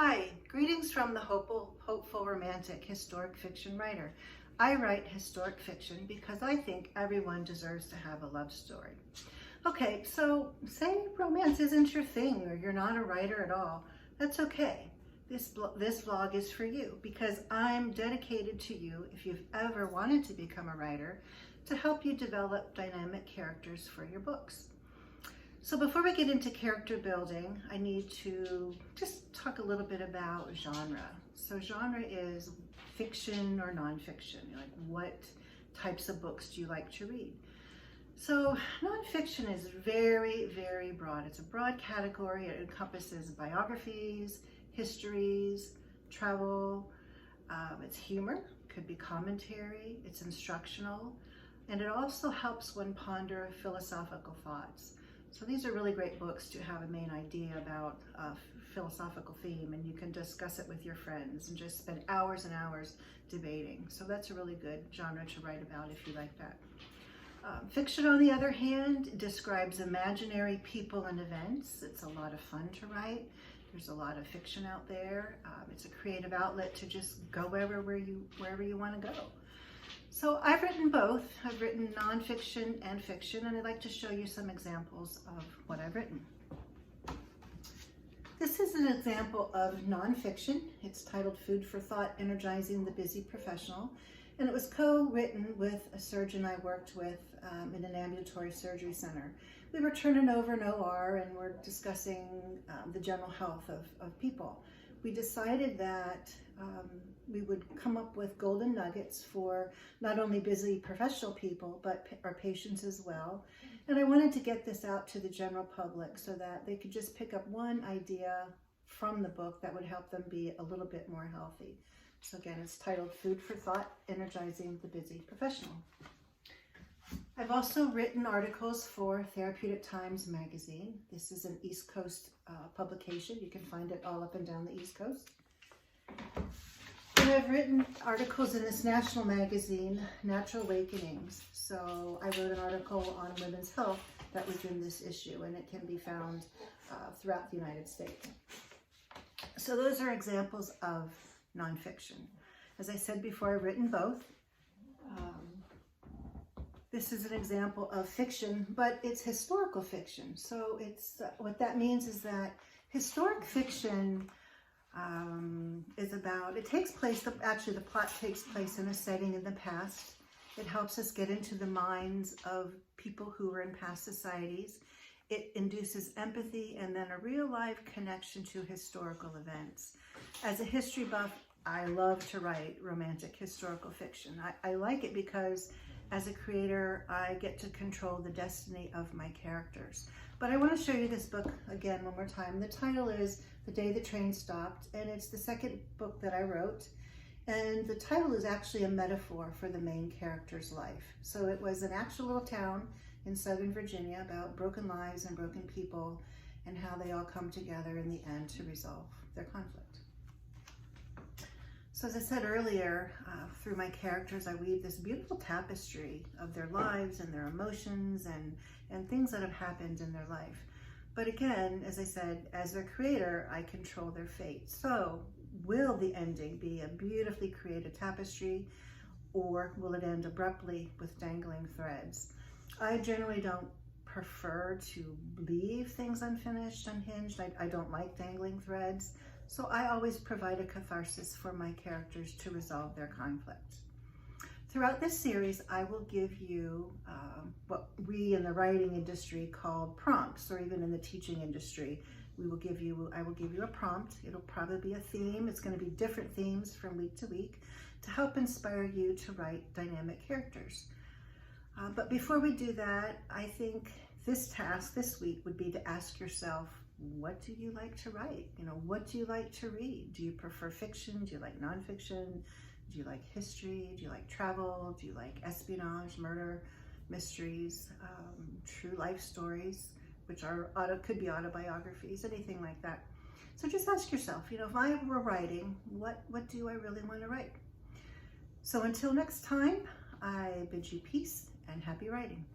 Hi, greetings from the hopeful romantic historic fiction writer. I write historic fiction because I think everyone deserves to have a love story. Okay, so say romance isn't your thing or you're not a writer at all. That's okay. This vlog is for you because I'm dedicated to you, if you've ever wanted to become a writer, to help you develop dynamic characters for your books. So before we get into character building, I need to just talk a little bit about genre. So genre is fiction or nonfiction. Like, what types of books do you like to read? So nonfiction is very, very broad. It's a broad category. It encompasses biographies, histories, travel. It's humor, could be commentary, it's instructional, and it also helps one ponder philosophical thoughts. So these are really great books to have a main idea about a philosophical theme, and you can discuss it with your friends and just spend hours and hours debating. So that's a really good genre to write about if you like that. Fiction, on the other hand, describes imaginary people and events. It's a lot of fun to write. There's a lot of fiction out there. It's a creative outlet to just go wherever you want to go. So I've written both. I've written nonfiction and fiction, and I'd like to show you some examples of what I've written. This is an example of nonfiction. It's titled Food for Thought, Energizing the Busy Professional, and it was co-written with a surgeon I worked with in an ambulatory surgery center. We were turning over an OR and we're discussing the general health of people. We decided that we would come up with golden nuggets for not only busy professional people, but our patients as well. And I wanted to get this out to the general public so that they could just pick up one idea from the book that would help them be a little bit more healthy. So again, it's titled Food for Thought, Energizing the Busy Professional. I've also written articles for Therapeutic Times magazine. This is an East Coast publication. You can find it all up and down the East Coast. And I've written articles in this national magazine, Natural Awakenings. So I wrote an article on women's health that was in this issue, and it can be found throughout the United States. So those are examples of nonfiction. As I said before, I've written both. This is an example of fiction, but it's historical fiction. So it's what that means is that historic fiction is about, it takes place, actually the plot takes place in a setting in the past. It helps us get into the minds of people who were in past societies. It induces empathy and then a real life connection to historical events. As a history buff, I love to write romantic historical fiction. I like it because as a creator, I get to control the destiny of my characters. But I want to show you this book again one more time. The title is The Day the Train Stopped, and it's the second book that I wrote. And the title is actually a metaphor for the main character's life. So it was an actual little town in Southern Virginia about broken lives and broken people and how they all come together in the end to resolve their conflict. So as I said earlier, through my characters, I weave this beautiful tapestry of their lives and their emotions and things that have happened in their life. But again, as I said, as their creator, I control their fate. So will the ending be a beautifully created tapestry, or will it end abruptly with dangling threads? I generally don't prefer to leave things unfinished, unhinged. I don't like dangling threads. So I always provide a catharsis for my characters to resolve their conflict. Throughout this series, I will give you what we in the writing industry call prompts, or even in the teaching industry, I will give you a prompt. It'll probably be a theme. It's going to be different themes from week to week to help inspire you to write dynamic characters. But before we do that, I think this task this week would be to ask yourself, what do you like to write? You know, what do you like to read? Do you prefer fiction? Do you like nonfiction? Do you like history? Do you like travel? Do you like espionage, murder, mysteries, true life stories, which are could be autobiographies, anything like that. So just ask yourself, you know, if I were writing, what do I really want to write? So until next time, I bid you peace and happy writing.